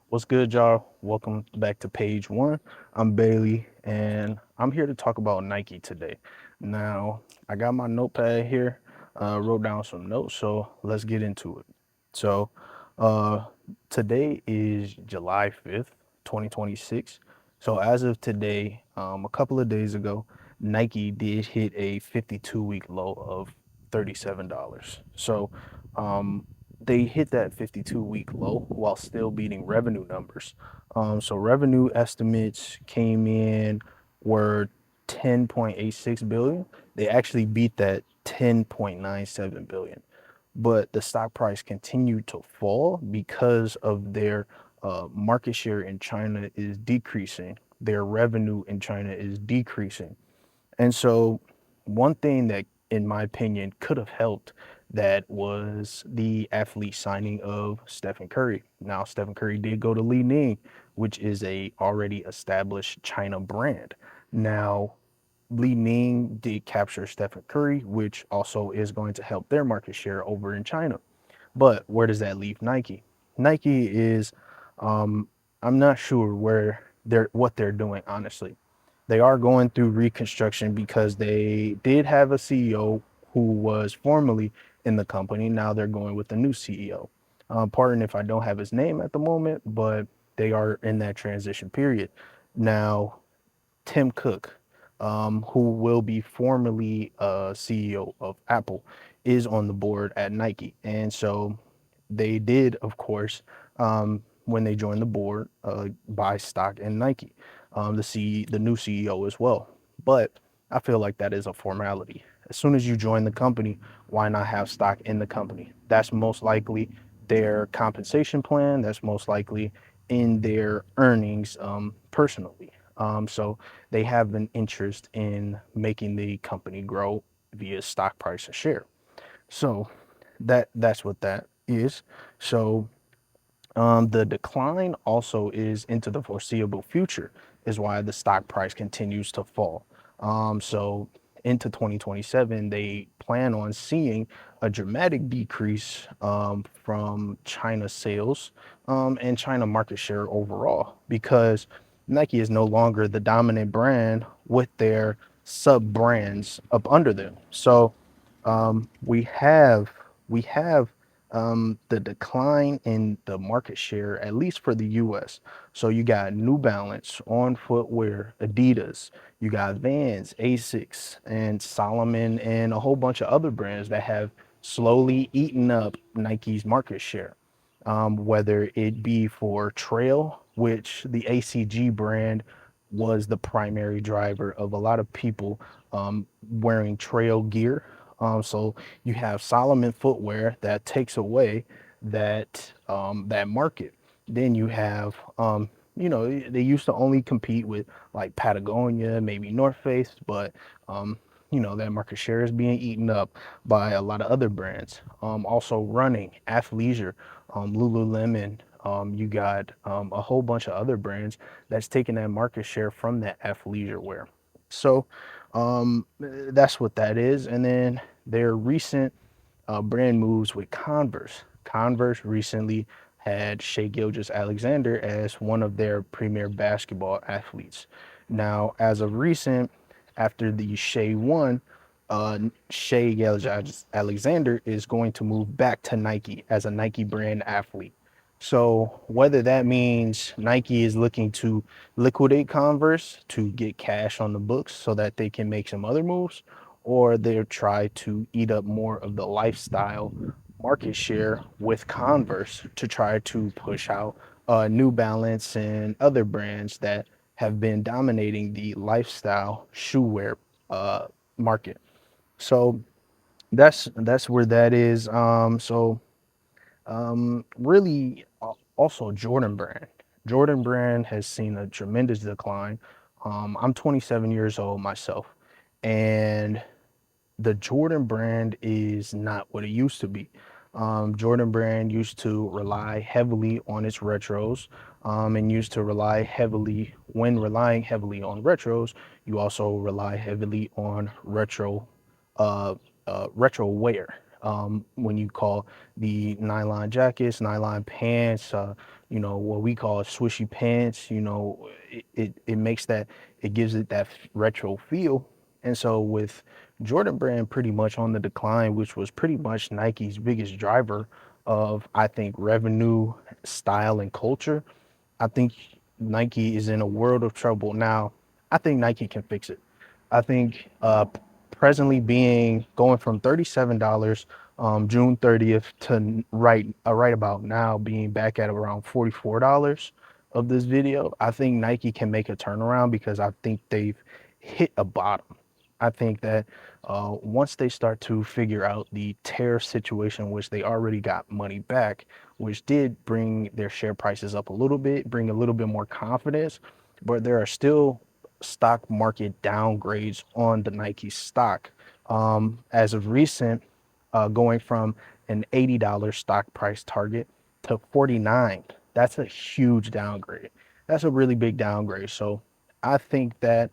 What's good, y'all? Welcome back to page one. I'm Bailey, and I'm here to talk about Nike today. Now, I got my notepad here, wrote down some notes, so let's get into it. So, uh, Today is July 5th, 2026. So, as of today, a couple of days ago, Nike did hit a 52-week low of $37. They hit that 52-week low while still beating revenue numbers. So revenue estimates came in were 10.86 billion. They actually beat that 10.97 billion. But the stock price continued to fall because of their market share in China is decreasing. Their revenue in China is decreasing. And so, one thing that, in my opinion, could have helped that was the athlete signing of Stephen Curry. Now, Stephen Curry did go to Li Ning, which is a already established China brand. Now, Li Ning did capture Stephen Curry, which also is going to help their market share over in China. But where does that leave Nike? Nike is, um, I'm not sure where they're what they're doing, honestly. They are going through reconstruction because they did have a CEO who was formerly in the company. Now they're going with a new CEO. Pardon if I don't have his name at the moment, but they are in that transition period. Now, Tim Cook, who will be formerly CEO of Apple, is on the board at Nike. And so they did, of course, when they joined the board, buy stock in Nike, the new CEO as well. But I feel like that is a formality. As soon as you join the company, why not have stock in the company? That's most likely their compensation plan. That's most likely in their earnings personally. So they have an interest in making the company grow via stock price and share. So that's what that is. So the decline also is into the foreseeable future, is why the stock price continues to fall. So into 2027, they plan on seeing a dramatic decrease from China sales and China market share overall because Nike is no longer the dominant brand with their sub brands up under them. So we have the decline in the market share, at least for the US. So you got New Balance, On Footwear, Adidas, you got Vans, Asics, and Solomon, and a whole bunch of other brands that have slowly eaten up Nike's market share. Whether it be for trail, which the ACG brand was the primary driver of a lot of people wearing trail gear. So you have Solomon footwear that takes away that market. Then you have they used to only compete with like Patagonia, maybe North Face, but that market share is being eaten up by a lot of other brands. Also running, athleisure, Lululemon. You got a whole bunch of other brands that's taking that market share from that athleisure wear. So that's what that is. And then their recent brand moves with Converse. Converse recently had Shea Gilgeous-Alexander as one of their premier basketball athletes. Now, as of recent, after the Shea won, Shea Gilgeous-Alexander is going to move back to Nike as a Nike brand athlete. So whether that means Nike is looking to liquidate Converse to get cash on the books so that they can make some other moves, or they'll try to eat up more of the lifestyle market share with Converse to try to push out New Balance and other brands that have been dominating the lifestyle shoe wear market. So that's where that is. Really, also Jordan Brand. Jordan Brand has seen a tremendous decline. I'm 27 years old myself, and the Jordan brand is not what it used to be. Jordan brand used to rely heavily on its retros, and used to rely heavily, when relying heavily on retros, you also rely heavily on retro retro wear. When you call the nylon jackets, nylon pants, what we call swishy pants, it makes that, it gives it that retro feel. And so with Jordan Brand pretty much on the decline, which was pretty much Nike's biggest driver of, I think, revenue, style, and culture, I think Nike is in a world of trouble now. I think Nike can fix it. I think presently being going from $37 June 30th to right about now being back at around $44 of this video. I think Nike can make a turnaround because I think they've hit a bottom. I think that once they start to figure out the tariff situation, which they already got money back, which did bring their share prices up a little bit, bring a little bit more confidence, but there are still stock market downgrades on the Nike stock. As of recent, going from an $80 stock price target to 49. That's a huge downgrade. That's a really big downgrade. So I think that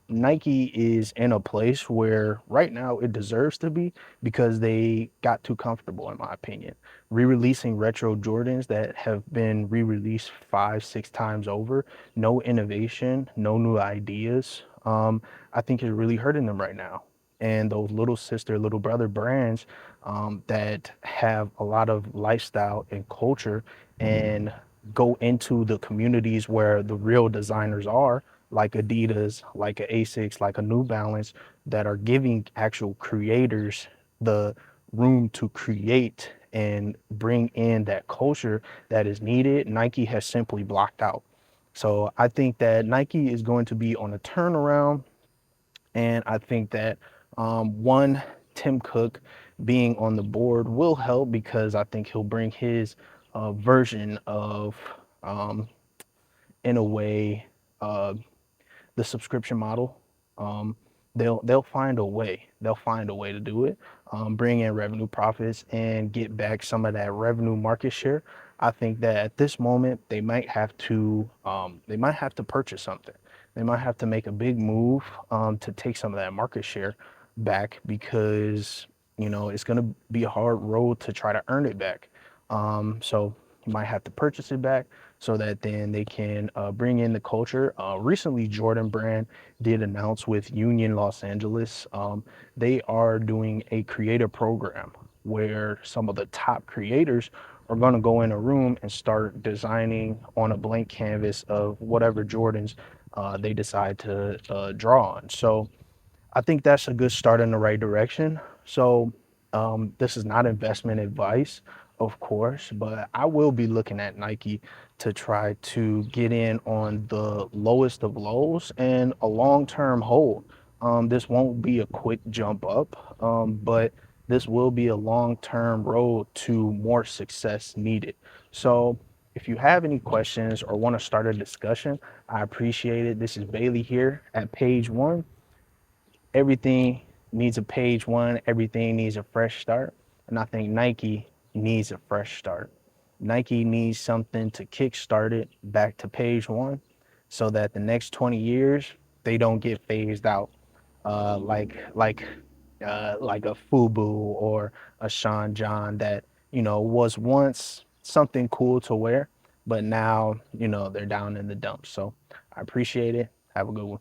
Nike is in a place where right now it deserves to be because they got too comfortable, in my opinion. Re-releasing retro Jordans that have been re-released 5, 6 times over, no innovation, no new ideas. I think is really hurting them right now. And those little sister, little brother brands that have a lot of lifestyle and culture and go into the communities where the real designers are, like Adidas, like a Asics, like a New Balance, that are giving actual creators the room to create and bring in that culture that is needed. Nike has simply blocked out. So I think that Nike is going to be on a turnaround, and I think that one, Tim Cook being on the board will help because I think he'll bring his version of, um, in a way, uh, the subscription model. Um, they'll find a way. They'll find a way to do it. Bring in revenue profits and get back some of that revenue market share. I think that at this moment they might have to purchase something. They might have to make a big move to take some of that market share back because it's going to be a hard road to try to earn it back. So you might have to purchase it back so that then they can bring in the culture. Recently, Jordan Brand did announce with Union Los Angeles, they are doing a creator program where some of the top creators are going to go in a room and start designing on a blank canvas of whatever Jordans they decide to draw on. So I think that's a good start in the right direction. So this is not investment advice, of course, but I will be looking at Nike to try to get in on the lowest of lows and a long-term hold. This won't be a quick jump up, but this will be a long-term road to more success needed. So if you have any questions or want to start a discussion, I appreciate it. This is Bailey here at Page One. Everything needs a page one, everything needs a fresh start. And I think Nike needs a fresh start. Nike needs something to kickstart it back to page one so that the next 20 years they don't get phased out like a Fubu or a Sean John that was once something cool to wear, but now they're down in the dumps. So I appreciate it. Have a good one.